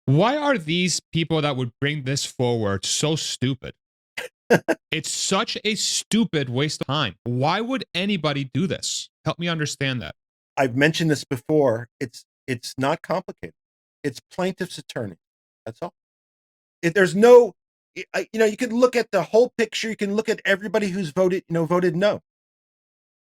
Why are these people that would bring this forward so stupid? It's such a stupid waste of time. Why would anybody do this? Help me understand that. I've mentioned this before. It's not complicated. It's plaintiff's attorney. That's all. There's no, you can look at the whole picture. You can look at everybody who's voted no.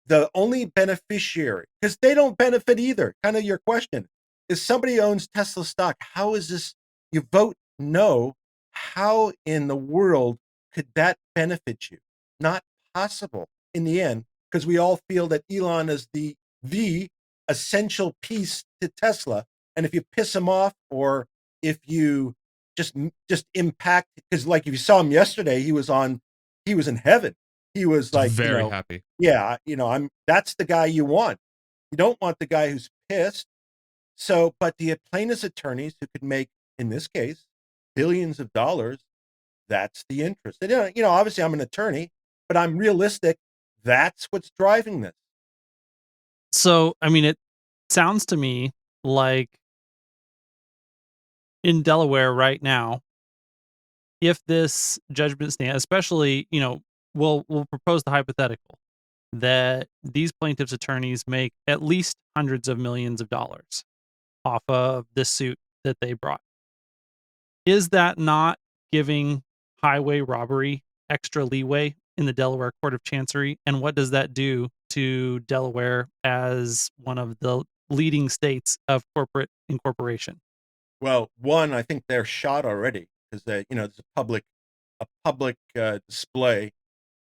The only beneficiary, because they don't benefit either. Kind of your question is somebody owns Tesla stock. How is this? You vote no. How in the world could that benefit you? Not possible in the end, because we all feel that Elon is the essential piece to Tesla. And if you piss him off, or if you just impact, because like if you saw him yesterday, he was in heaven. He was It's like, very happy. yeah, that's the guy you want. You don't want the guy who's pissed. So, but the plaintiff's attorneys who could make, in this case, billions of dollars, that's the interest. And, obviously I'm an attorney, but I'm realistic. That's what's driving this. So, I mean, it sounds to me like in Delaware right now, if this judgment stands, especially, we'll propose the hypothetical that these plaintiffs' attorneys make at least hundreds of millions of dollars off of this suit that they brought. Is that not giving highway robbery extra leeway in the Delaware Court of Chancery? And what does that do to Delaware as one of the leading states of corporate incorporation? Well, one, I think they're shot already because it's a public display.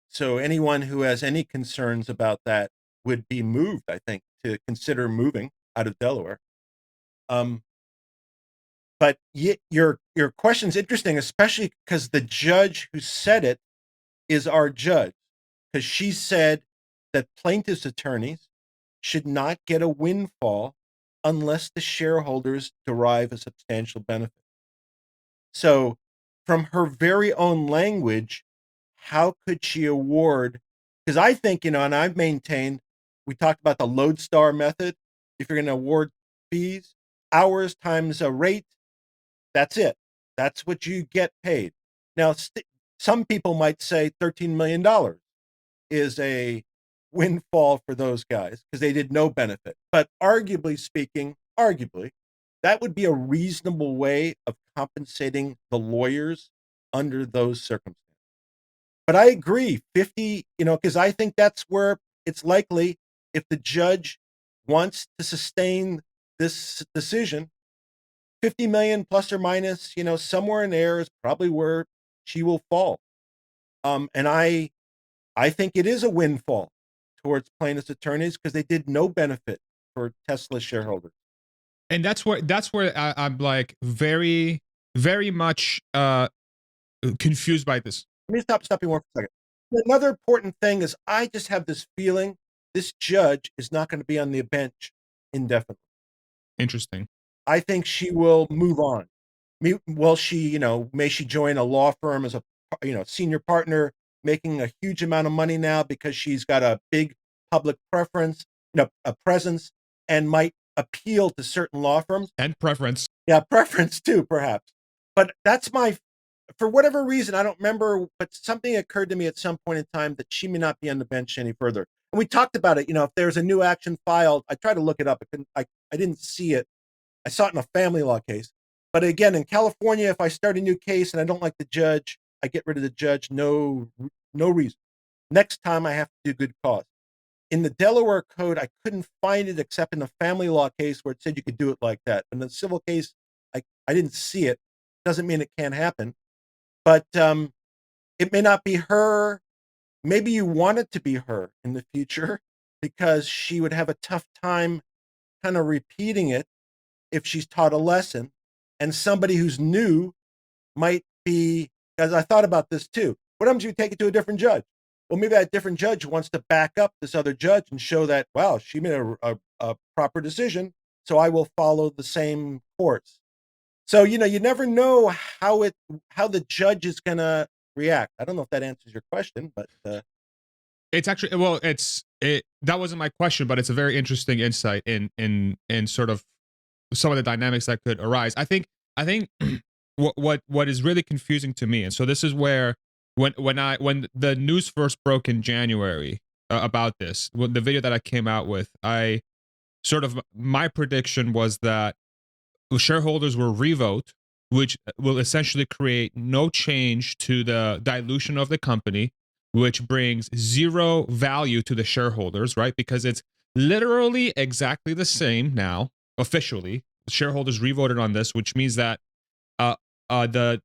So anyone who has any concerns about that would be moved, I think, to consider moving out of Delaware. But your question's interesting, especially because the judge who said it is our judge, because she said that plaintiffs' attorneys should not get a windfall unless the shareholders derive a substantial benefit. So, from her very own language, how could she award? Because I think, and I've maintained, we talked about the lodestar method. If you're going to award fees, hours times a rate, that's it. That's what you get paid. Now, some people might say $13 million is a windfall for those guys because they did no benefit. But arguably speaking, that would be a reasonable way of compensating the lawyers under those circumstances. But I agree, 50, because I think that's where it's likely, if the judge wants to sustain this decision, 50 million plus or minus, somewhere in there is probably where she will fall. And I think it is a windfall towards plaintiffs' attorneys because they did no benefit for Tesla shareholders. And that's where I'm like very, very much confused by this. Let me stop you one for a second. Another important thing is I just have this feeling this judge is not going to be on the bench indefinitely. Interesting. I think she will move on. May she join a law firm as a senior partner, making a huge amount of money now because she's got a big public preference, a presence, and might appeal to certain law firms. And preference. Yeah, preference too, perhaps. But that's for whatever reason, I don't remember, but something occurred to me at some point in time that she may not be on the bench any further. And we talked about it. If there's a new action filed, I tried to look it up. I didn't see it. I saw it in a family law case. But again, in California, if I start a new case and I don't like the judge, I get rid of the judge. No reason. Next time I have to do good cause. In the Delaware code, I couldn't find it except in the family law case where it said you could do it like that. In the civil case, I didn't see it. Doesn't mean it can't happen. But it may not be her. Maybe you want it to be her in the future because she would have a tough time kind of repeating it if she's taught a lesson. And somebody who's new might be, as I thought about this too, what happens if you take it to a different judge? Well, maybe that different judge wants to back up this other judge and show that, wow, she made a proper decision, so I will follow the same course. So, you never know how the judge is going to react. I don't know if that answers your question, but it's actually, well, that wasn't my question, but it's a very interesting insight in sort of some of the dynamics that could arise. I think I think what is really confusing to me, and so this is where when the news first broke in January about this, the video that I came out with, I sort of my prediction was that shareholders will revote, which will essentially create no change to the dilution of the company, which brings zero value to the shareholders, right? Because it's literally exactly the same now, officially. Shareholders revoted on this, which means that uh, the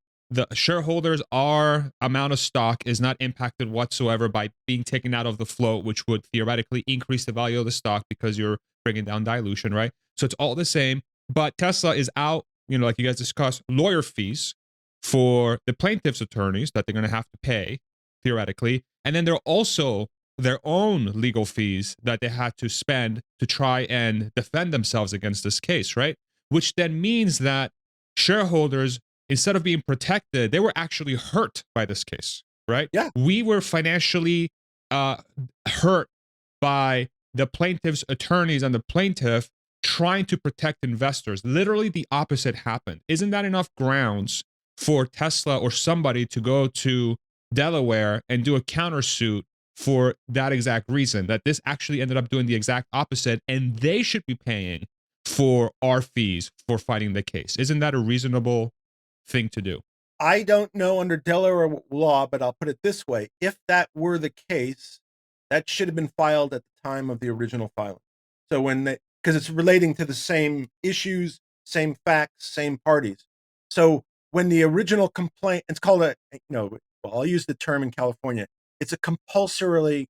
shareholders, our amount of stock is not impacted whatsoever by being taken out of the float, which would theoretically increase the value of the stock because you're bringing down dilution, right? So it's all the same. But Tesla is out, like you guys discussed, lawyer fees for the plaintiff's attorneys that they're going to have to pay theoretically, and then there are also their own legal fees that they had to spend to try and defend themselves against this case, right? Which then means that shareholders, instead of being protected, they were actually hurt by this case, right? Yeah. We were financially hurt by the plaintiff's attorneys and the plaintiff trying to protect investors. Literally the opposite happened. Isn't that enough grounds for Tesla or somebody to go to Delaware and do a countersuit for that exact reason, that this actually ended up doing the exact opposite, and they should be paying for our fees for fighting the case? Isn't that a reasonable thing to do? I don't know under Delaware law, but I'll put it this way. If that were the case, that should have been filed at the time of the original filing. So because it's relating to the same issues, same facts, same parties. So when the original complaint, it's called well, I'll use the term in California. It's a compulsory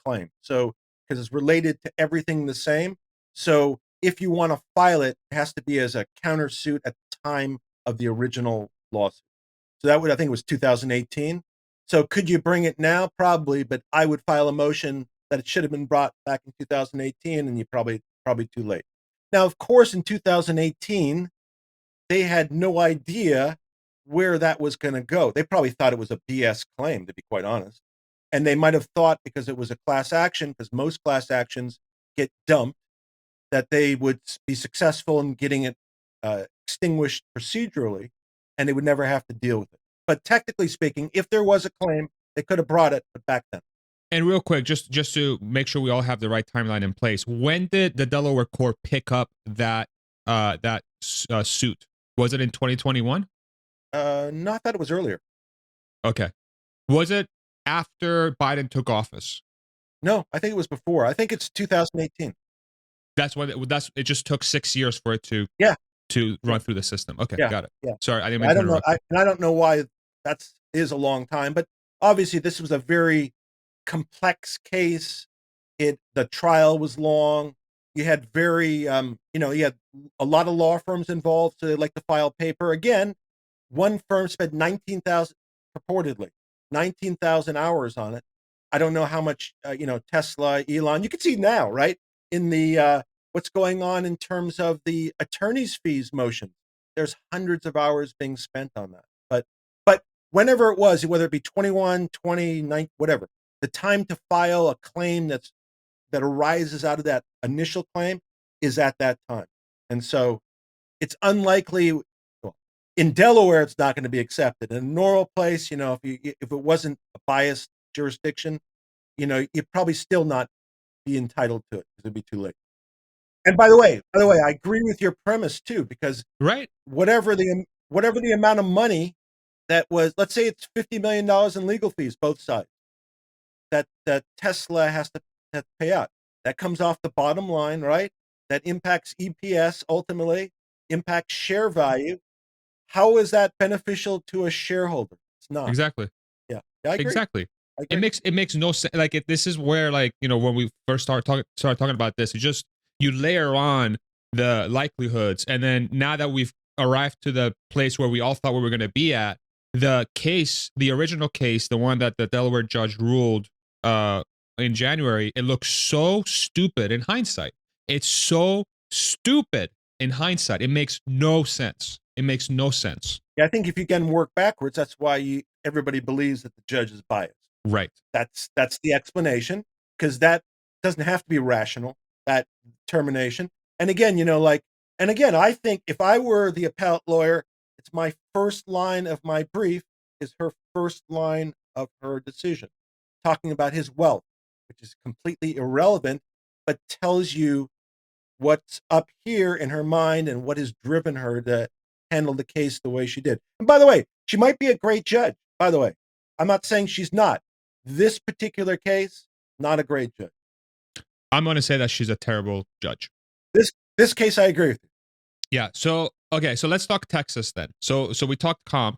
claim. So because it's related to everything the same. So if you want to file it, it has to be as a countersuit at the time of the original lawsuit. So that I think it was 2018. So could you bring it now? Probably, but I would file a motion that it should have been brought back in 2018, and you probably too late. Now, of course, in 2018, they had no idea where that was going to go. They probably thought it was a BS claim, to be quite honest. And they might have thought, because it was a class action, because most class actions get dumped, that they would be successful in getting it extinguished procedurally, and they would never have to deal with it. But technically speaking, if there was a claim, they could have brought it, but back then. And real quick, just to make sure we all have the right timeline in place, when did the Delaware court pick up that suit? Was it in 2021? No, I thought it was earlier. Okay. Was it after Biden took office? No, I think it was before. I think it's 2018. That's when it just took 6 years for it to run through the system. Okay, got it. Yeah. Sorry, I didn't mean I to don't know. interrupt. I don't know why that is a long time, but obviously this was a very complex case. The trial was long. You had you had a lot of law firms involved, so they like to file paper. Again, one firm spent 19,000 purportedly 19,000 hours on it. I don't know how much Tesla, Elon. You can see now, right, in the what's going on in terms of the attorney's fees motion. There's hundreds of hours being spent on that. But whenever it was, whether it be 21, 20, 9, whatever, the time to file a claim that arises out of that initial claim is at that time. And so it's unlikely. Well, in Delaware, it's not going to be accepted. In a normal place, if it wasn't a biased jurisdiction, you'd probably still not be entitled to it because it'd be too late. And by the way, I agree with your premise too, because Right. whatever the amount of money that was, let's say it's $50 million in legal fees, both sides, that Tesla has to pay out. That comes off the bottom line, right? That impacts EPS, ultimately impacts share value. How is that beneficial to a shareholder? It's not. Exactly. Yeah, I agree. Exactly. It makes no sense. Like this is where, like, when we first started talking about this, you layer on the likelihoods, and then now that we've arrived to the place where we all thought we were going to be at, the original case, the one that the Delaware judge ruled in January, it looks so stupid in hindsight. It's so stupid in hindsight. It makes no sense. It makes no sense. Yeah, I think if you can work backwards, that's why everybody believes that the judge is biased. Right. That's the explanation, because that doesn't have to be rational, that termination. And again, like And again, I think if I were the appellate lawyer, it's my first line of my brief is her first line of her decision, talking about his wealth, which is completely irrelevant, but tells you what's up here in her mind and what has driven her to handle the case the way she did. And by the way, she might be a great judge. By the way, I'm not saying she's not. This particular case, not a great judge. I'm going to say that she's a terrible judge. This case, I agree with you. Yeah. So okay. So let's talk Texas then. So we talked comp,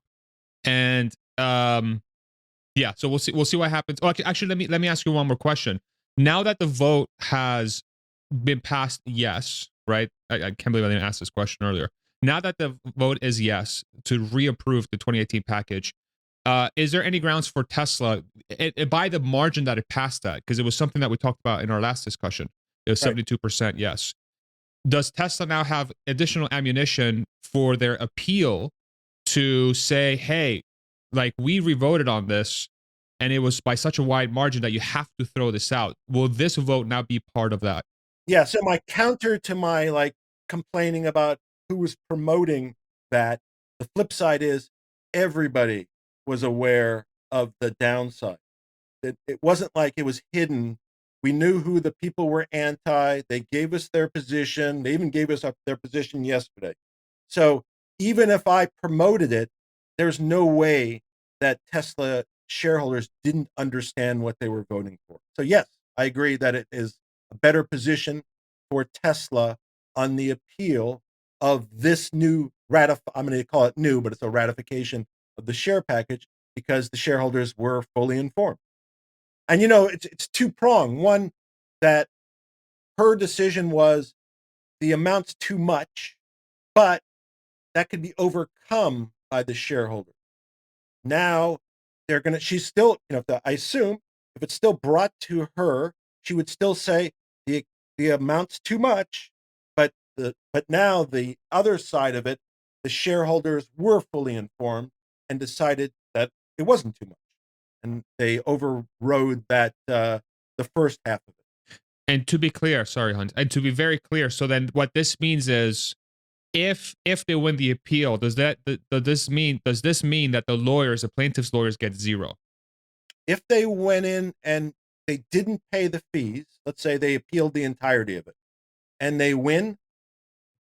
and yeah. So we'll see what happens. Oh, actually, let me ask you one more question. Now that the vote has been passed, yes, right? I can't believe I didn't ask this question earlier. Now that the vote is yes to reapprove the 2018 package, is there any grounds for Tesla by the margin that it passed that? Because it was something that we talked about in our last discussion. It was 72% yes. Does Tesla now have additional ammunition for their appeal to say, hey, like we revoted on this and it was by such a wide margin that you have to throw this out? Will this vote now be part of that? Yeah. So my counter to my like complaining about who was promoting that, the flip side is everybody was aware of the downside. It wasn't like it was hidden. We knew who the people were anti. They gave us their position. They even gave us their position yesterday. So even if I promoted it, there's no way that Tesla shareholders didn't understand what they were voting for. So yes, I agree that it is a better position for Tesla on the appeal of this new I'm going to call it new, but it's a ratification of the share package because the shareholders were fully informed. And it's two-pronged. One, that her decision was the amount's too much, but that could be overcome by the shareholder. Now she's still, I assume if it's still brought to her, she would still say the amount's too much, but now the other side of it, the shareholders were fully informed and decided that it wasn't too much. And they overrode that the first half of it. And to be clear, sorry, Hunt, and to be very clear, so then what this means is if they win the appeal, does this mean that the plaintiff's lawyers get zero? If they went in and they didn't pay the fees, let's say they appealed the entirety of it, and they win,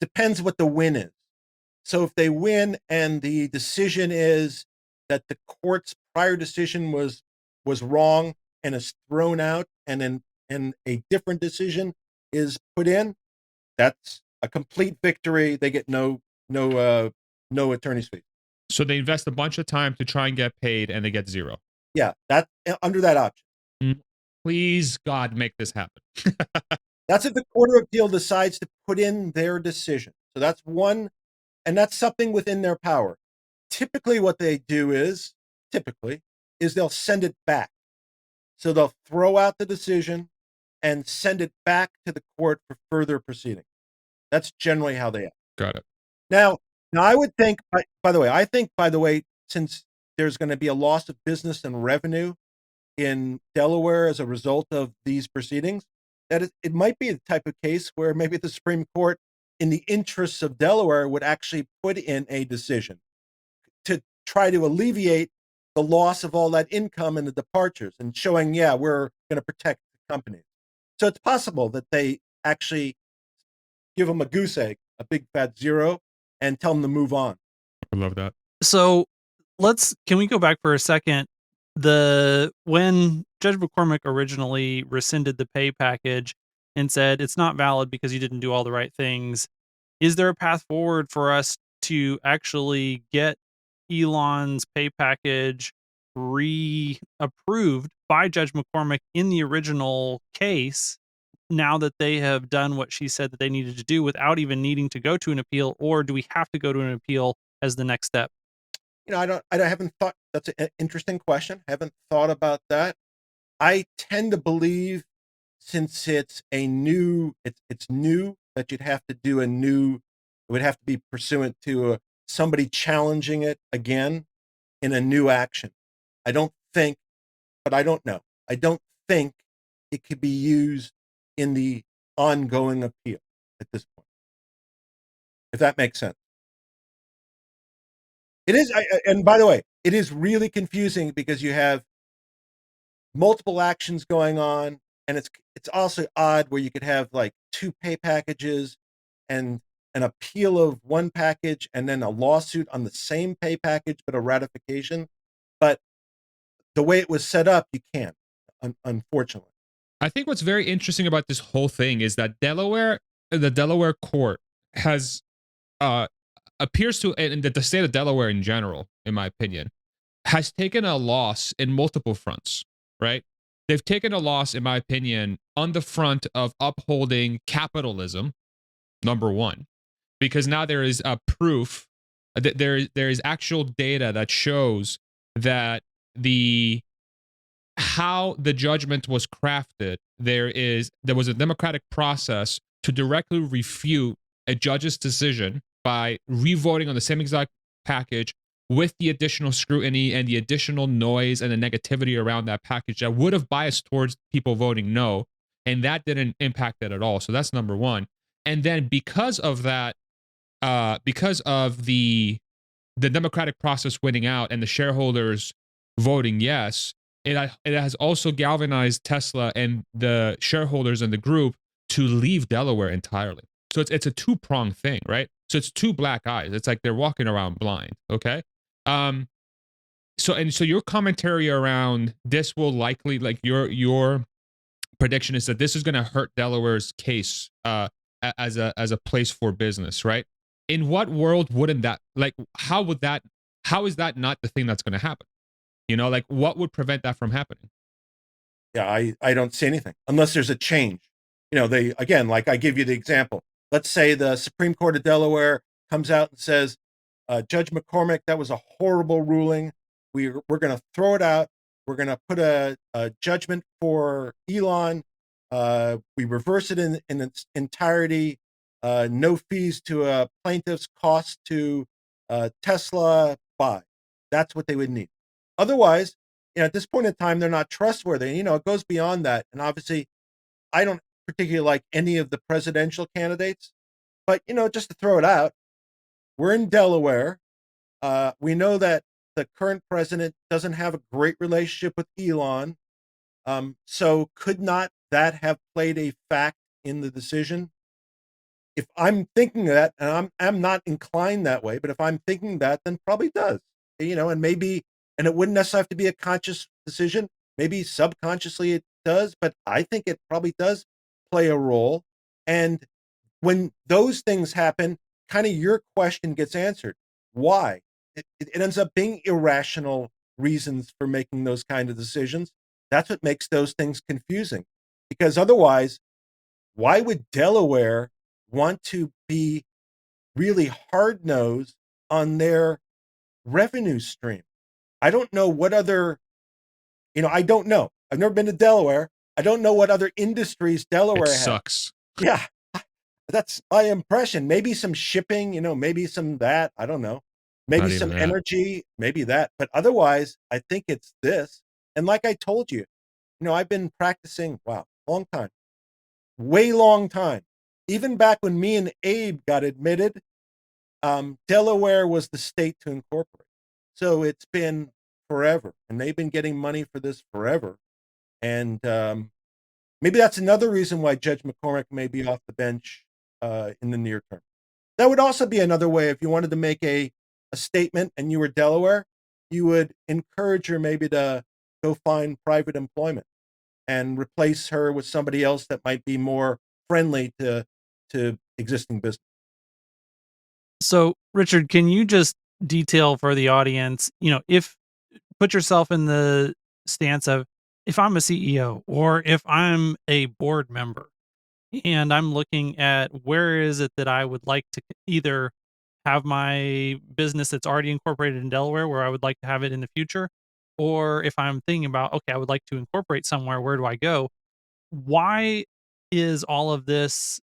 depends what the win is. So if they win and the decision is that the court's prior decision was wrong and is thrown out, and a different decision is put in, that's a complete victory. They get no attorney's fees. So they invest a bunch of time to try and get paid, and they get zero. Yeah, that under that option. Please, God, make this happen. That's if the Court of Appeal decides to put in their decision. So that's one, and that's something within their power. Typically, what they do is they'll send it back. So they'll throw out the decision and send it back to the court for further proceeding. That's generally how they act. Got it. Now I would think, by the way, since there's going to be a loss of business and revenue in Delaware as a result of these proceedings, that it might be the type of case where maybe the Supreme Court, in the interests of Delaware, would actually put in a decision to try to alleviate the loss of all that income and the departures, and showing, we're going to protect the companies. So it's possible that they actually give them a goose egg, a big fat zero, and tell them to move on. I love that. So can we go back for a second? When Judge McCormick originally rescinded the pay package and said it's not valid because you didn't do all the right things, is there a path forward for us to actually get Elon's pay package reapproved by Judge McCormick in the original case, now that they have done what she said that they needed to do without even needing to go to an appeal? Or do we have to go to an appeal as the next step? I haven't thought. That's an interesting question. Haven't thought about that. I tend to believe, since it's new, that you'd have to do it would have to be pursuant to somebody challenging it again in a new action. I don't think, but I don't know. I don't think it could be used in the ongoing appeal at this point. if that makes sense. It is, and by the way, it is really confusing because you have multiple actions going on, and it's also odd where you could have like two pay packages and an appeal of one package and then a lawsuit on the same pay package but a ratification. But the way it was set up, you can't, unfortunately. I think what's very interesting about this whole thing is that the Delaware court has appears to, and the state of Delaware in general, in my opinion, has taken a loss in multiple fronts, right? They've taken a loss, in my opinion, on the front of upholding capitalism, number one, because now there is a proof that there is actual data that shows that the how the judgment was crafted, there was a democratic process to directly refute a judge's decision by revoting on the same exact package with the additional scrutiny and the additional noise and the negativity around that package that would have biased towards people voting no, and that didn't impact it at all. So that's number one. And then because of that, because of the democratic process winning out and the shareholders voting yes, it has also galvanized Tesla and the shareholders in the group to leave Delaware entirely. So it's a two-pronged thing, right? So it's two black eyes. It's like they're walking around blind, okay? So your commentary around this will likely, like your prediction is that this is going to hurt Delaware's case as a place for business, right? In what world wouldn't that, like, how is that not the thing that's going to happen? You know, like, what would prevent that from happening? Yeah, I don't see anything unless there's a change. They, again, like I give you the example. Let's say the Supreme Court of Delaware comes out and says, Judge McCormick, that was a horrible ruling. We're going to throw it out. We're going to put a judgment for Elon. We reverse it in its entirety. No fees to a plaintiff's cost to Tesla. Buy. That's what they would need. Otherwise, at this point in time, they're not trustworthy. It goes beyond that. And obviously, I don't particularly like any of the presidential candidates. But, just to throw it out, we're in Delaware. We know that the current president doesn't have a great relationship with Elon. So could not that have played a fact in the decision? If I'm thinking that, and I'm not inclined that way, but if I'm thinking that, then probably does. And maybe, and it wouldn't necessarily have to be a conscious decision. Maybe subconsciously it does, but I think it probably does play a role. And when those things happen, kind of your question gets answered. Why? It ends up being irrational reasons for making those kind of decisions. That's what makes those things confusing. Because otherwise, why would Delaware want to be really hard-nosed on their revenue stream? I don't know what other, I don't know. I've never been to Delaware. I don't know what other industries Delaware has. It sucks. Yeah, that's my impression. Maybe some shipping, maybe some that. I don't know. Maybe Not even some that. energy, maybe that. But otherwise, I think it's this. And like I told you, I've been practicing, wow, long time, way long time. Even back when me and Abe got admitted, Delaware was the state to incorporate. So it's been forever, and they've been getting money for this forever. And maybe that's another reason why Judge McCormick may be off the bench in the near term. That would also be another way if you wanted to make a statement and you were Delaware, you would encourage her maybe to go find private employment and replace her with somebody else that might be more friendly to existing business. So, Richard, can you just detail for the audience, if put yourself in the stance of if I'm a CEO or if I'm a board member and I'm looking at where is it that I would like to either have my business that's already incorporated in Delaware where I would like to have it in the future, or if I'm thinking about, okay, I would like to incorporate somewhere, where do I go? Why is all of this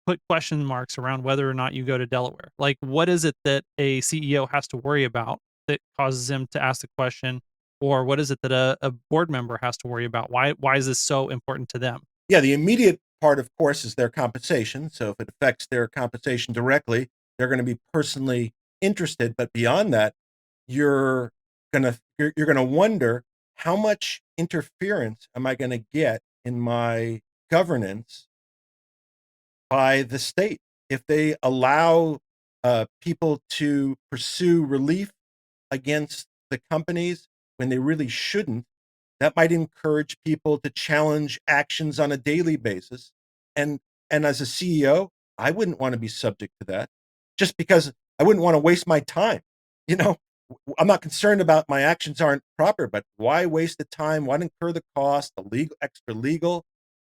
put question marks around whether or not you go to Delaware? Like, what is it that a CEO has to worry about that causes him to ask the question? Or what is it that a board member has to worry about? Why is this so important to them? Yeah, the immediate part, of course, is their compensation. So if it affects their compensation directly, they're going to be personally interested. But beyond that, you're gonna wonder, how much interference am I going to get in my governance by the state if they allow people to pursue relief against the companies when they really shouldn't. That might encourage people to challenge actions on a daily basis. And as a CEO, I wouldn't want to be subject to that, just because I wouldn't want to waste my time. You know, I'm not concerned about my actions aren't proper, but why waste the time? Why incur the cost, the legal, extra legal?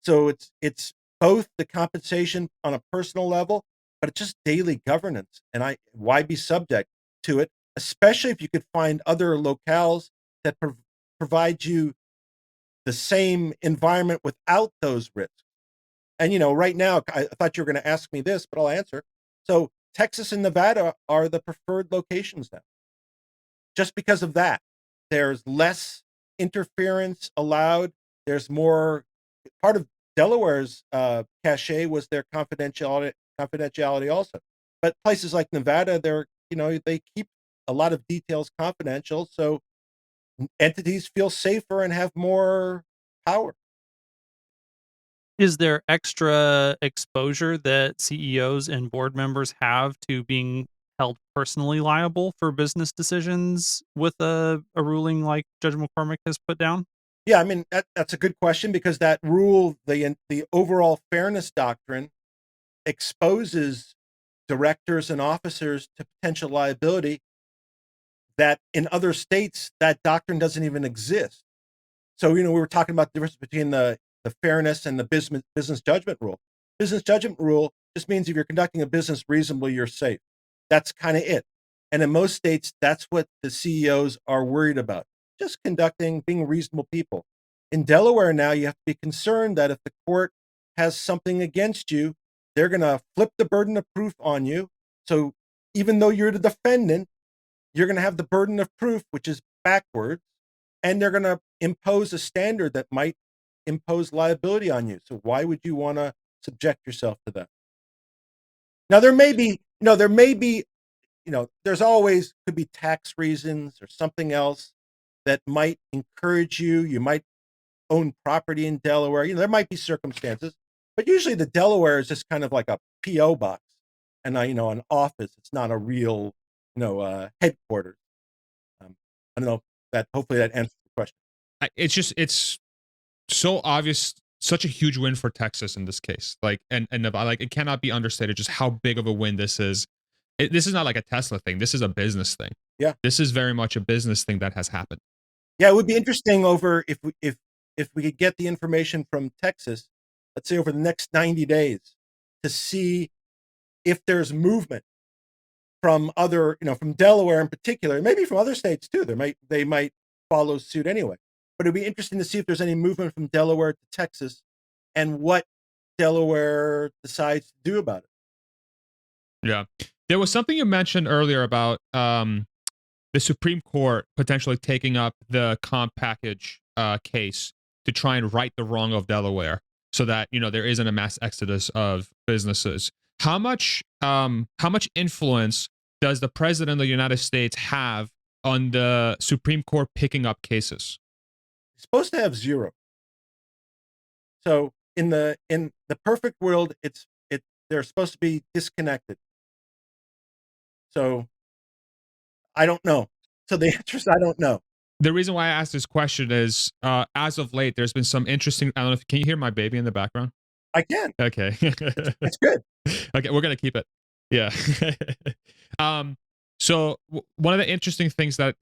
So it's both the compensation on a personal level, but it's just daily governance. And why be subject to it, especially if you could find other locales that provide you the same environment without those risks. And right now, I thought you were going to ask me this, but I'll answer. So Texas and Nevada are the preferred locations now. Just because of that, there's less interference allowed. There's more. Part of Delaware's cachet was their confidentiality also. But places like Nevada, they keep a lot of details confidential, so entities feel safer and have more power. Is there extra exposure that CEOs and board members have to being held personally liable for business decisions with a ruling like Judge McCormick has put down? Yeah, I mean, that's a good question, because that rule, the overall fairness doctrine, exposes directors and officers to potential liability that in other states that doctrine doesn't even exist. So, we were talking about the difference between the fairness and the business judgment rule. Business judgment rule just means if you're conducting a business reasonably, you're safe. That's kind of it. And in most states, that's what the CEOs are worried about. Just being reasonable people. In Delaware now, you have to be concerned that if the court has something against you, they're going to flip the burden of proof on you. So even though you're the defendant, you're going to have the burden of proof, which is backwards, and they're going to impose a standard that might impose liability on you. So why would you want to subject yourself to that? Now, there's always could be tax reasons or something else that might encourage you. You might own property in Delaware. There might be circumstances, but usually the Delaware is just kind of like a PO box and an office. It's not a real, headquarters. I don't know that. Hopefully that answers the question. It's so obvious, such a huge win for Texas in this case. Like, and Nevada, like, it cannot be understated just how big of a win this is. This is not like a Tesla thing. This is a business thing. Yeah, this is very much a business thing that has happened. Yeah, it would be interesting if we could get the information from Texas, let's say over the next 90 days, to see if there's movement from from Delaware in particular, maybe from other states too. They might follow suit anyway. But it'd be interesting to see if there's any movement from Delaware to Texas and what Delaware decides to do about it. Yeah. There was something you mentioned earlier about the Supreme Court potentially taking up the comp package case to try and right the wrong of Delaware so that, there isn't a mass exodus of businesses. How much influence does the president of the United States have on the Supreme Court picking up cases? It's supposed to have zero. So in the perfect world, they're supposed to be disconnected. So I don't know. So the answer is I don't know. The reason why I asked this question is, as of late, there's been some interesting. I don't know if can you hear my baby in the background? I can. Okay, it's good. Okay, we're gonna keep it. Yeah. So one of the interesting things that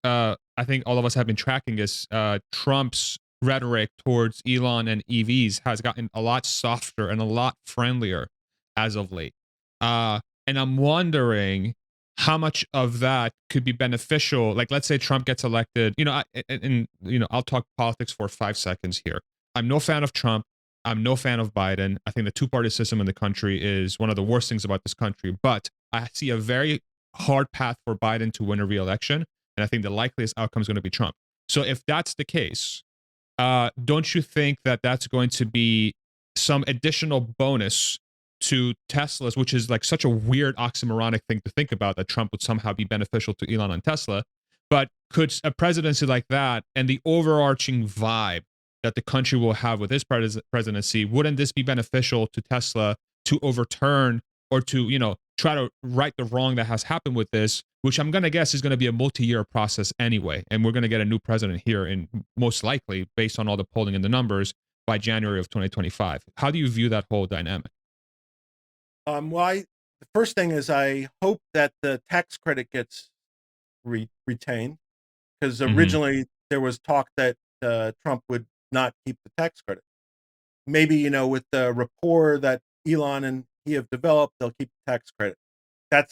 I think all of us have been tracking is Trump's rhetoric towards Elon and EVs has gotten a lot softer and a lot friendlier as of late. And I'm wondering how much of that could be beneficial. Like, let's say Trump gets elected. I'll talk politics for 5 seconds here. I'm no fan of Trump. I'm no fan of Biden. I think the two-party system in the country is one of the worst things about this country. But I see a very hard path for Biden to win a re-election. And I think the likeliest outcome is going to be Trump. So if that's the case, don't you think that that's going to be some additional bonus to Tesla's, which is like such a weird oxymoronic thing to think about, that Trump would somehow be beneficial to Elon and Tesla. But could a presidency like that and the overarching vibe that the country will have with this presidency, wouldn't this be beneficial to Tesla to overturn or to, try to right the wrong that has happened with this, which I'm going to guess is going to be a multi-year process anyway. And we're going to get a new president here, and most likely, based on all the polling and the numbers, by January of 2025. How do you view that whole dynamic? The first thing is I hope that the tax credit gets retained, because originally there was talk that Trump would not keep the tax credit. Maybe, with the rapport that Elon and he have developed, they'll keep the tax credit. That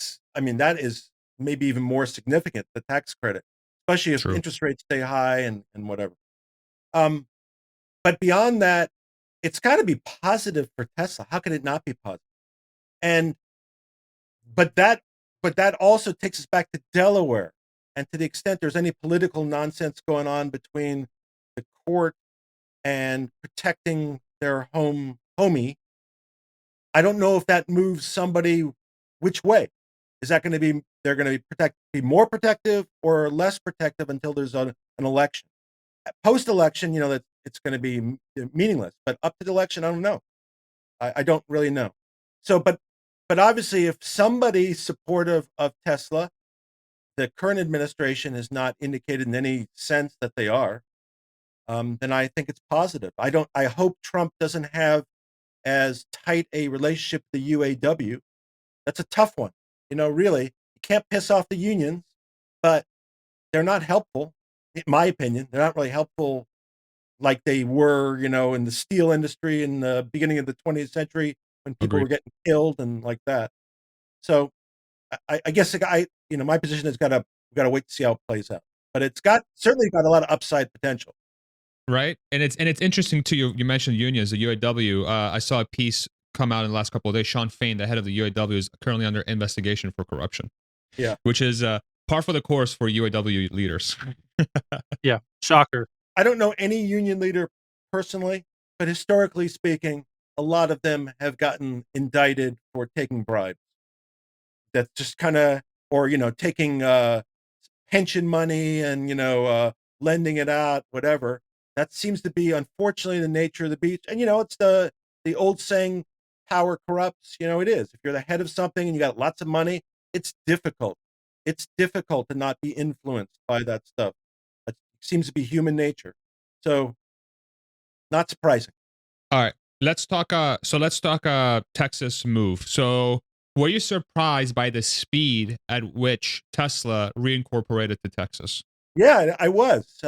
is maybe even more significant, the tax credit, especially if True. interest rates stay high and whatever. But beyond that, it's got to be positive for Tesla. How can it not be positive? But that also takes us back to Delaware. And to the extent there's any political nonsense going on between the court and protecting their homie, I don't know if that moves somebody which way. Is that going to be, they're going to be more protective or less protective until there's an election? Post-election, that it's going to be meaningless. But up to the election, I don't know. I don't really know. So, but obviously, if somebody's supportive of Tesla, the current administration has not indicated in any sense that they are, then I think it's positive. I hope Trump doesn't have as tight a relationship with the UAW. That's a tough one. Really, you can't piss off the unions, but they're not helpful, in my opinion. They're not really helpful like they were, in the steel industry in the beginning of the 20th century when people Agreed. were getting killed and like that. So I guess my position is we got to wait to see how it plays out. But it's certainly got a lot of upside potential. Right. And it's interesting too. You mentioned unions, the UAW. I saw a piece come out in the last couple of days. Sean Fain, the head of the UAW, is currently under investigation for corruption. Yeah. Which is par for the course for UAW leaders. Yeah. Shocker. I don't know any union leader personally, but historically speaking, a lot of them have gotten indicted for taking bribes. That's just kind of, or, taking pension money and, lending it out, whatever. That seems to be, unfortunately, the nature of the beast. And, it's the old saying, power corrupts. It is. If you're the head of something and you got lots of money, it's difficult. It's difficult to not be influenced by that stuff. That seems to be human nature. So, not surprising. All right. Let's talk Texas move. So, were you surprised by the speed at which Tesla reincorporated to Texas? Yeah, I was.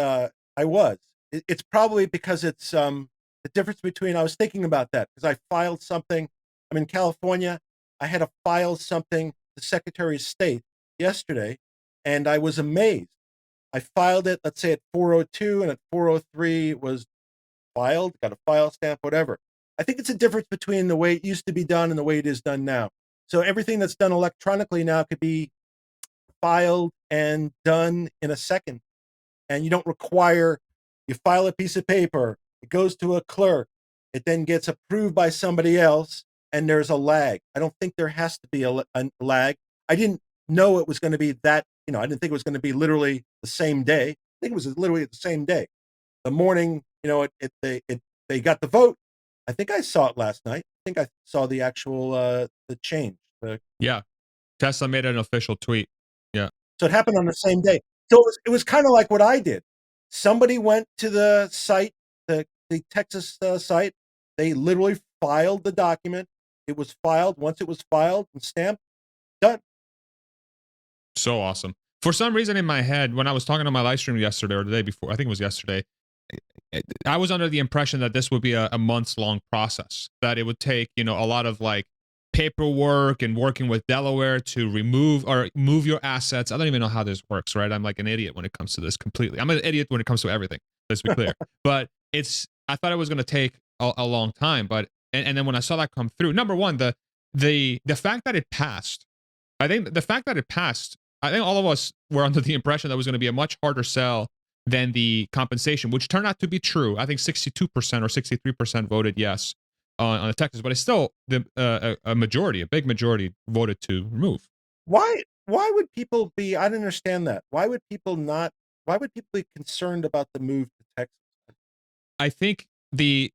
It's probably because it's the difference between. I was thinking about that because I filed something. I'm in California. I had to file something to the Secretary of State yesterday, and I was amazed. I filed it, let's say at 4:02, and at 4:03 it was filed. Got a file stamp, whatever. I think it's a difference between the way it used to be done and the way it is done now. So everything that's done electronically now could be filed and done in a second. And you don't require, you file a piece of paper, it goes to a clerk, it then gets approved by somebody else, and there's a lag. I don't think there has to be a lag. I didn't know it was going to be that, I didn't think it was going to be literally the same day. I think it was literally the same day. The morning, they got the vote. I think I saw it last night. I think I saw the actual, the change. Yeah. Tesla made an official tweet. Yeah. So it happened on the same day. So it was kind of like what I did. Somebody went to the site, the Texas site. They literally filed the document. It was filed. Once it was filed and stamped, done. So awesome. For some reason in my head, when I was talking on my live stream yesterday or the day before, I think it was yesterday, I was under the impression that this would be a months long process, that it would take, a lot of like paperwork and working with Delaware to remove or move your assets. I don't even know how this works, right? I'm like an idiot when it comes to this completely. I'm an idiot when it comes to everything. Let's be clear. But I thought it was going to take a long time. But, and then when I saw that come through, number one, the fact that it passed, I think the fact that it passed, I think all of us were under the impression that it was going to be a much harder sell than the compensation, which turned out to be true. I think 62% or 63% voted yes. on Texas, but it's still a majority, a big majority voted to remove. Why would people be I don't understand that. Why would people be concerned about the move to Texas? I think the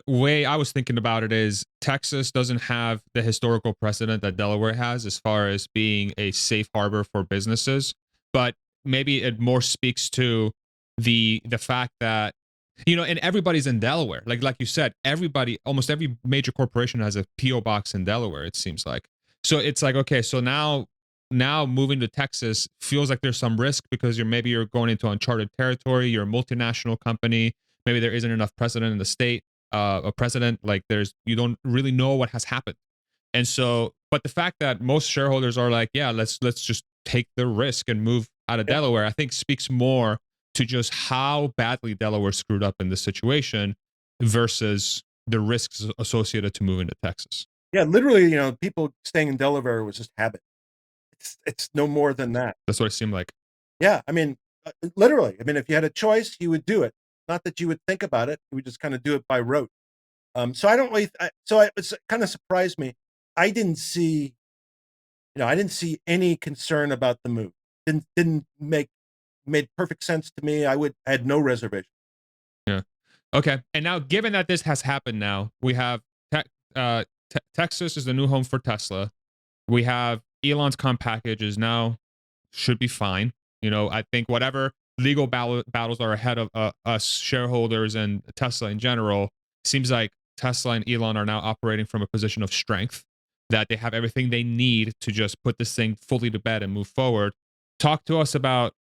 way I was thinking about it is Texas doesn't have the historical precedent that Delaware has as far as being a safe harbor for businesses, but maybe it more speaks to the fact that and everybody's in Delaware. Like you said, everybody, almost every major corporation has a PO box in Delaware, it seems like. So it's like, okay, so now moving to Texas feels like there's some risk because you're going into uncharted territory, you're a multinational company, maybe there isn't enough precedent in the state, a precedent, like you don't really know what has happened. And so, but the fact that most shareholders are like, yeah, let's just take the risk and move out of Yeah. Delaware, I think speaks more to just how badly Delaware screwed up in this situation versus the risks associated to moving to Texas. Yeah, literally, people staying in Delaware was just habit. It's no more than that. That's what it seemed like. Yeah, I mean, literally. I mean, if you had a choice, you would do it. Not that you would think about it, you would just kind of do it by rote. So I don't really it's kind of surprised me. I didn't see, I didn't see any concern about the move. Didn't made perfect sense to me. I had no reservation. Yeah. Okay. And now, given that this has happened, now we have Texas is the new home for Tesla. We have Elon's comp package is now should be fine. I think whatever legal battles are ahead of us shareholders and Tesla in general, seems like Tesla and Elon are now operating from a position of strength, that they have everything they need to just put this thing fully to bed and move forward. Talk to us about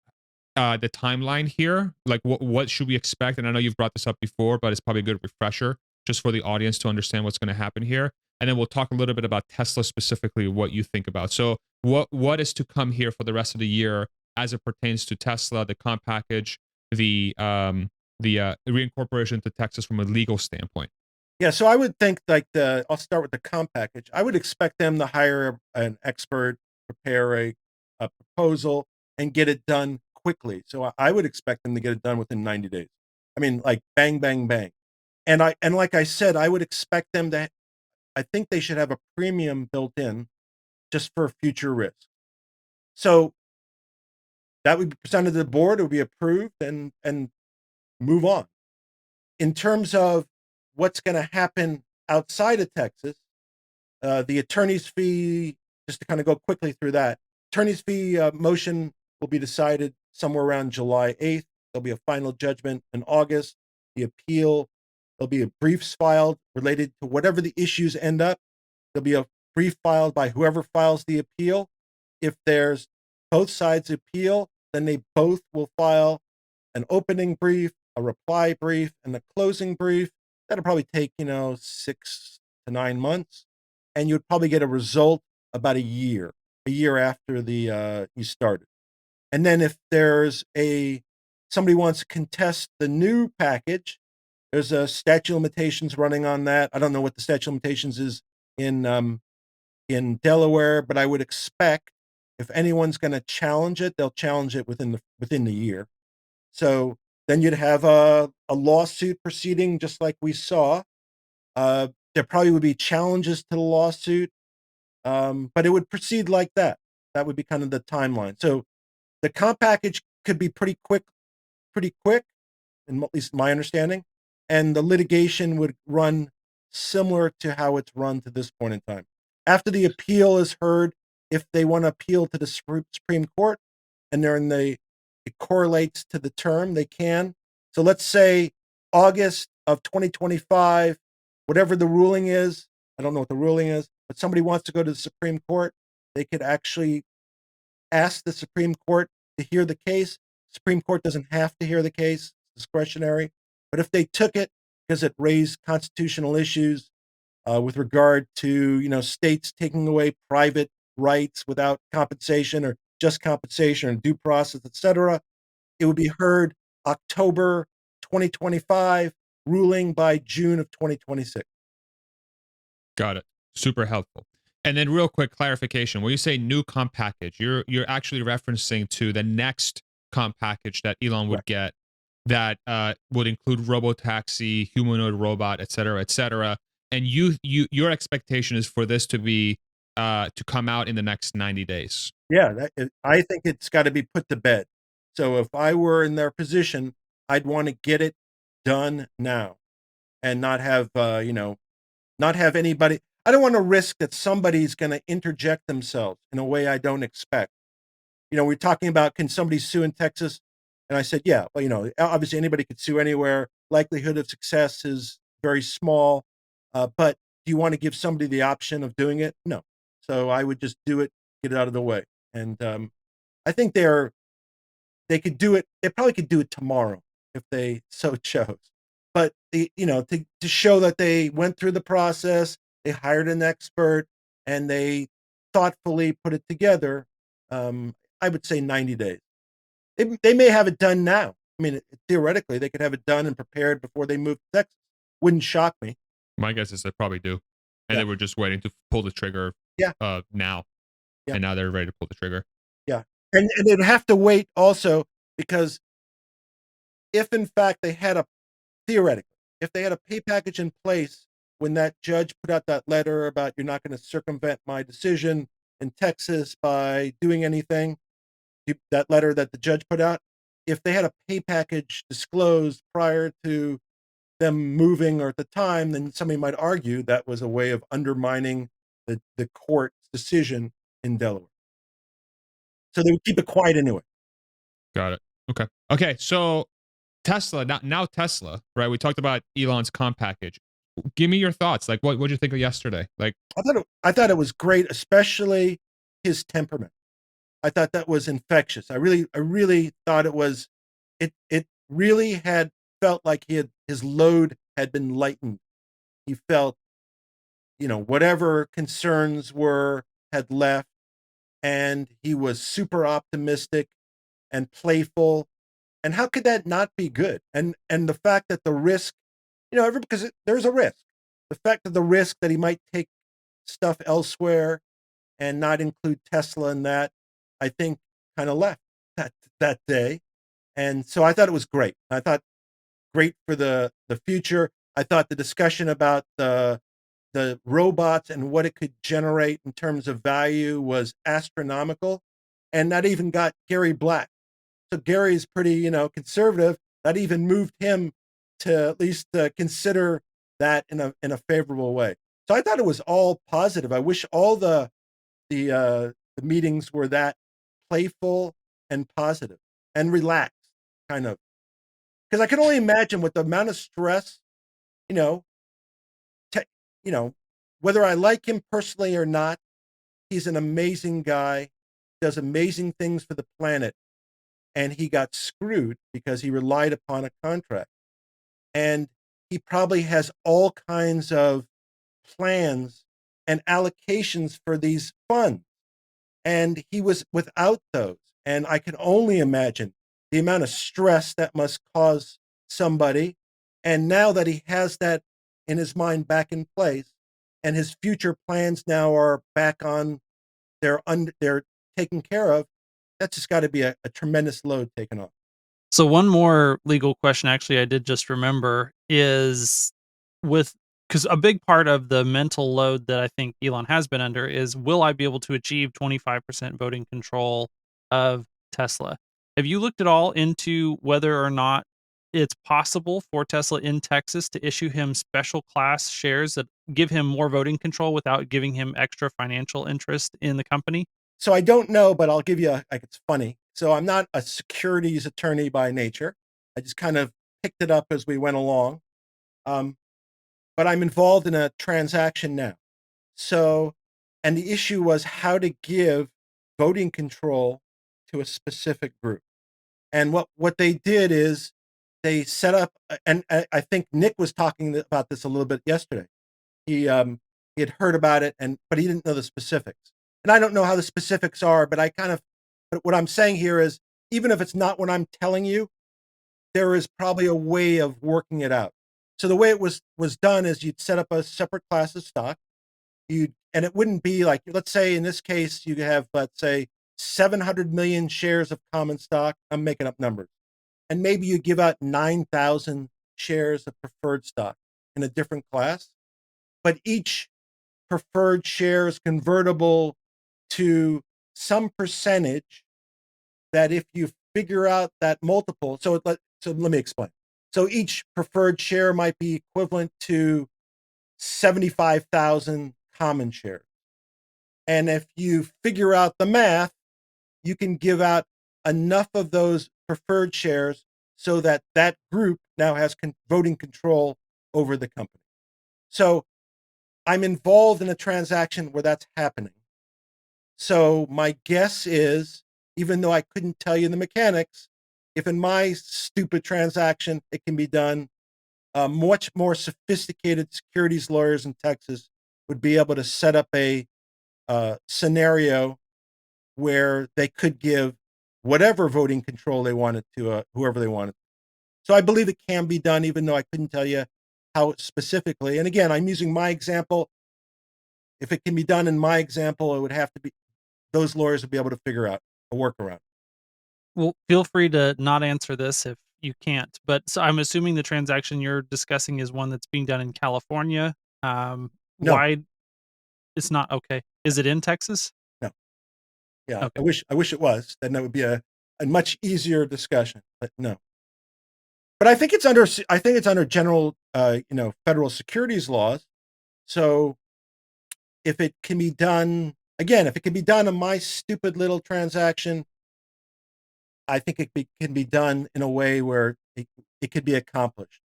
the timeline here. Like, what should we expect? And I know you've brought this up before, but it's probably a good refresher just for the audience to understand what's going to happen here. And then we'll talk a little bit about Tesla specifically, what you think about. So what is to come here for the rest of the year as it pertains to Tesla, the comp package, the reincorporation to Texas from a legal standpoint? Yeah, so I would think like I'll start with the comp package. I would expect them to hire an expert, prepare a proposal, and get it done quickly. So I would expect them to get it done within 90 days. I mean, like bang, bang, bang. And like I said, I would expect them to. I think they should have a premium built in, just for future risk. So that would be presented to the board. It would be approved, and move on. In terms of what's going to happen outside of Texas, the attorney's fee, just to kind of go quickly through that, attorney's fee motion will be decided somewhere around July 8th. There'll be a final judgment in August. The appeal, there'll be a briefs filed related to whatever the issues end up. There'll be a brief filed by whoever files the appeal. If there's both sides appeal, then they both will file an opening brief, a reply brief, and a closing brief. That'll probably take, 6 to 9 months. And you'd probably get a result about a year after you started. And then if somebody wants to contest the new package, there's a statute of limitations running on that. I don't know what the statute of limitations is in Delaware, but I would expect if anyone's going to challenge it, they'll challenge it within the year. So then you'd have a lawsuit proceeding, just like we saw. There probably would be challenges to the lawsuit, but it would proceed like that. That would be kind of the timeline. So the comp package could be pretty quick, in at least my understanding, and the litigation would run similar to how it's run to this point in time. After the appeal is heard, if they want to appeal to the Supreme Court, and it correlates to the term, they can. So let's say August of 2025, whatever the ruling is, I don't know what the ruling is, but somebody wants to go to the Supreme Court, they could actually ask the Supreme Court to hear the case. Supreme Court doesn't have to hear the case, it's discretionary. But if they took it because it raised constitutional issues with regard to, states taking away private rights without compensation or just compensation or due process, etc., it would be heard October 2025, ruling by June of 2026. Got it. Super helpful. And then real quick clarification, when you say new comp package, you're actually referencing to the next comp package that Elon would get that would include robotaxi, humanoid robot, et cetera, and your expectation is for this to be to come out in the next 90 days. Yeah, I think it's got to be put to bed. So if I were in their position, I'd want to get it done now, and not have not have anybody. I don't want to risk that somebody's going to interject themselves in a way I don't expect. We're talking about, can somebody sue in Texas? And I said, yeah, well, obviously anybody could sue anywhere. Likelihood of success is very small. But do you want to give somebody the option of doing it? No. So I would just do it, get it out of the way. And I think they could do it. They probably could do it tomorrow if they so chose. But to show that they went through the process, they hired an expert, and they thoughtfully put it together. I would say 90 days. They may have it done now. I mean, theoretically, they could have it done and prepared before they move to Texas. Wouldn't shock me. My guess is they probably do, and Yeah. they were just waiting to pull the trigger. Yeah. Now, Yeah. and now they're ready to pull the trigger. Yeah, and they'd have to wait also, because if in fact they had theoretically, if they had a pay package in place when that judge put out that letter about, you're not going to circumvent my decision in Texas by doing anything, that letter that the judge put out, if they had a pay package disclosed prior to them moving or at the time, then somebody might argue that was a way of undermining the court's decision in Delaware. So they would keep it quiet anyway. Got it. Okay. So Tesla, now Tesla, right? We talked about Elon's comp package. Give me your thoughts. Like, what did you think of yesterday? Like, I thought it was great, especially his temperament. I thought that was infectious. I really thought it was. It really had felt like his load had been lightened. He felt, whatever concerns had left, and he was super optimistic and playful. And how could that not be good? And the fact that the risk, because there's a risk. The fact that the risk that he might take stuff elsewhere and not include Tesla in that, I think kind of left that day. And so I thought it was great. I thought great for the future. I thought the discussion about the robots and what it could generate in terms of value was astronomical. And that even got Gary Black. So Gary's pretty, conservative. That even moved him to at least consider that in a favorable way. So I thought it was all positive. I wish all the meetings were that playful and positive and relaxed, kind of. Because I can only imagine with the amount of stress, you know, te- whether I like him personally or not, he's an amazing guy, does amazing things for the planet, and he got screwed because he relied upon a contract. And he probably has all kinds of plans and allocations for these funds. And he was without those. And I can only imagine the amount of stress that must cause somebody. And now that he has that in his mind back in place, and his future plans now are back on, they're taken care of, that's just got to be a tremendous load taken off. So one more legal question, actually, I did just remember is because a big part of the mental load that I think Elon has been under is, will I be able to achieve 25% voting control of Tesla? Have you looked at all into whether or not it's possible for Tesla in Texas to issue him special class shares that give him more voting control without giving him extra financial interest in the company? So I don't know, but I'll give you it's funny. So I'm not a securities attorney by nature. I just kind of picked it up as we went along. But I'm involved in a transaction now. So, and the issue was how to give voting control to a specific group. And what they did is they set up, and I think Nick was talking about this a little bit yesterday. He had heard about it, but he didn't know the specifics. And I don't know how the specifics are, but but what I'm saying here is, even if it's not what I'm telling you, there is probably a way of working it out. So the way it was done is, you'd set up a separate class of stock. And it wouldn't be like, let's say in this case, you have, let's say, 700 million shares of common stock. I'm making up numbers. And maybe you give out 9,000 shares of preferred stock in a different class. but each preferred share is convertible to some percentage that if you figure out that multiple, so let me explain. So each preferred share might be equivalent to 75,000 common shares. And if you figure out the math, you can give out enough of those preferred shares so that that group now has voting control over the company. So I'm involved in a transaction where that's happening. So my guess is, even though I couldn't tell you the mechanics, if in my stupid transaction it can be done, much more sophisticated securities lawyers in Texas would be able to set up a scenario where they could give whatever voting control they wanted to whoever they wanted. So I believe it can be done, even though I couldn't tell you how specifically. And again, I'm using my example. If it can be done in my example, it would have to be, those lawyers would be able to figure out a workaround. Well, feel free to not answer this if you can't. But so I'm assuming the transaction you're discussing is one that's being done in California. No, Why it's not okay? Is it in Texas? no. Yeah, Okay. I wish it was. Then that would be a much easier discussion, but no. But I think it's under general, federal securities laws. So if it can be done, again, if it can be done in my stupid little transaction, I think can be done in a way where it could be accomplished.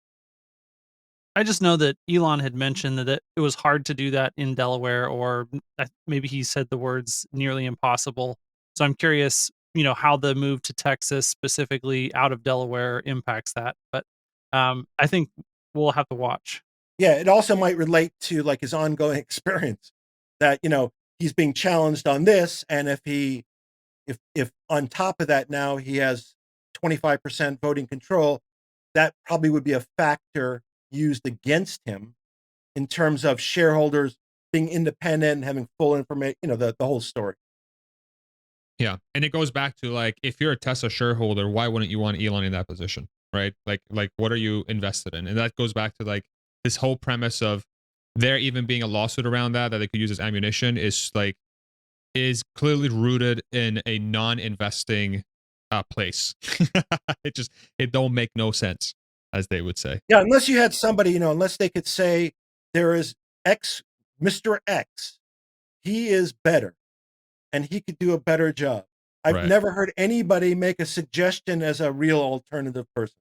I just know that Elon had mentioned that it was hard to do that in Delaware, or maybe he said the words nearly impossible. So I'm curious, how the move to Texas, specifically out of Delaware, impacts that. But I think we'll have to watch. Yeah, it also might relate to like his ongoing experience that, he's being challenged on this. And if on top of that now he has 25% voting control, that probably would be a factor used against him in terms of shareholders being independent and having full information, the whole story. Yeah, and it goes back to like, if you're a Tesla shareholder, why wouldn't you want Elon in that position, right? Like what are you invested in? And that goes back to like this whole premise of there even being a lawsuit around that they could use as ammunition is clearly rooted in a non-investing place. It don't make no sense, as they would say. Yeah, unless you had somebody, unless they could say there is X, Mr. X, he is better and he could do a better job. I've Right. never heard anybody make a suggestion as a real alternative person.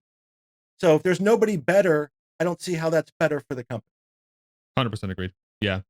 So if there's nobody better, I don't see how that's better for the company. 100% agreed. Yeah.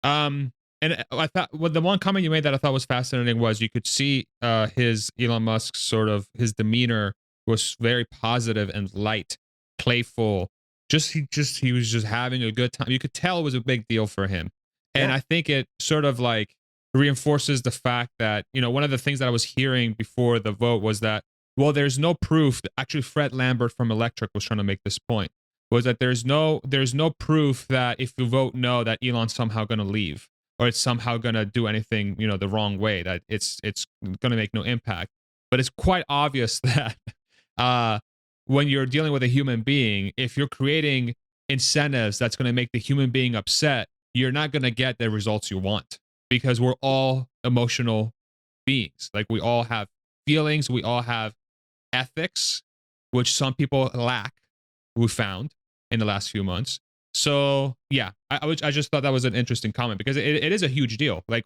And I thought, well, the one comment you made that I thought was fascinating was you could see his Elon Musk's sort of his demeanor was very positive and light, playful. He was just having a good time. You could tell it was a big deal for him. And Yeah. I think it sort of like reinforces the fact that, one of the things that I was hearing before the vote was that, well, there's no proof. Actually, Fred Lambert from Electric was trying to make this point, was that there's no proof that if you vote no, that Elon's somehow going to leave or it's somehow going to do anything, the wrong way, that it's going to make no impact. But it's quite obvious that when you're dealing with a human being, if you're creating incentives that's going to make the human being upset, you're not going to get the results you want, because we're all emotional beings. Like, we all have feelings, we all have ethics, which some people lack, we found in the last few months. So yeah, I just thought that was an interesting comment, because it is a huge deal. Like,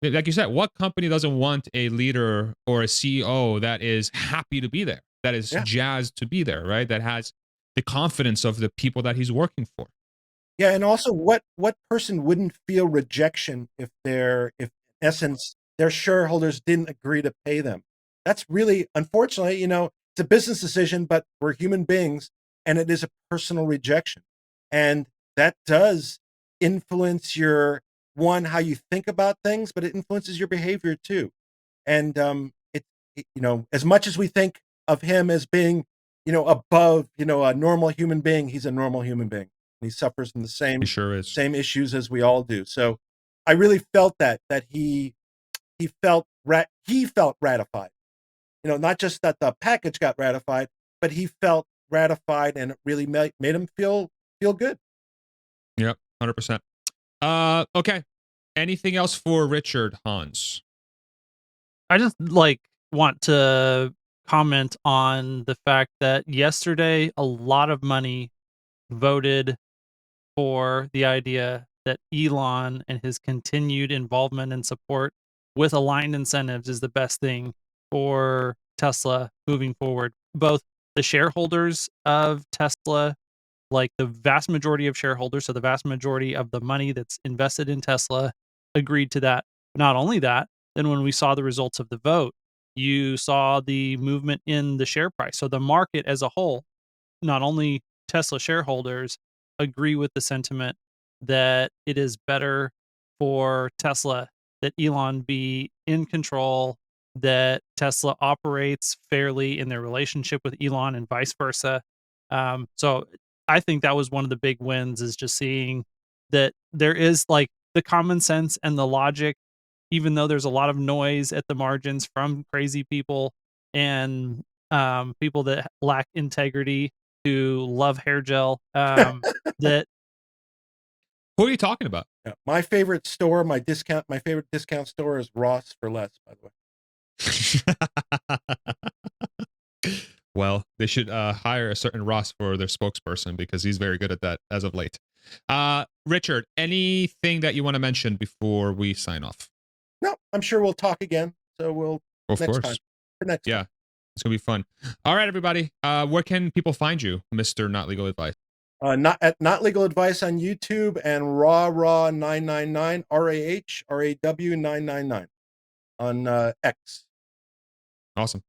like you said, what company doesn't want a leader or a CEO that is happy to be there, that is Yeah. jazzed to be there, right? That has the confidence of the people that he's working for. Yeah, and also what person wouldn't feel rejection if in essence their shareholders didn't agree to pay them? That's really, unfortunately, it's a business decision, but we're human beings and it is a personal rejection. And that does influence how you think about things, but it influences your behavior too. And as much as we think of him as being, above, a normal human being, he's a normal human being. He suffers from the He sure is. same issues as we all do. So I really felt that he he felt ratified. Not just that the package got ratified, but he felt ratified, and it really made him feel good. Yep. 100%. Okay. Anything else for Richard, Hans? I just want to comment on the fact that yesterday a lot of money voted for the idea that Elon and his continued involvement and support with aligned incentives is the best thing for Tesla moving forward. Both the shareholders of Tesla, like the vast majority of shareholders, so the vast majority of the money that's invested in Tesla, agreed to that. Not only that, then when we saw the results of the vote, you saw the movement in the share price. So the market as a whole, not only Tesla shareholders, agree with the sentiment that it is better for Tesla that Elon be in control, that Tesla operates fairly in their relationship with Elon and vice versa. So I think that was one of the big wins, is just seeing that there is the common sense and the logic, even though there's a lot of noise at the margins from crazy people and people that lack integrity, who love hair gel. That Who are you talking about? Yeah. My favorite store, my favorite discount store is Ross for Less, by the way. Well, they should hire a certain Ross for their spokesperson, because he's very good at that as of late. Richard, anything that you want to mention before we sign off? No, I'm sure we'll talk again. So we'll Of next course. time. For next Yeah. time. It's gonna be fun. All right, everybody. Where can people find you, Mr. Not Legal Advice? Not Legal Advice on YouTube, and raw 999 RAHRAW 999 on X. Awesome.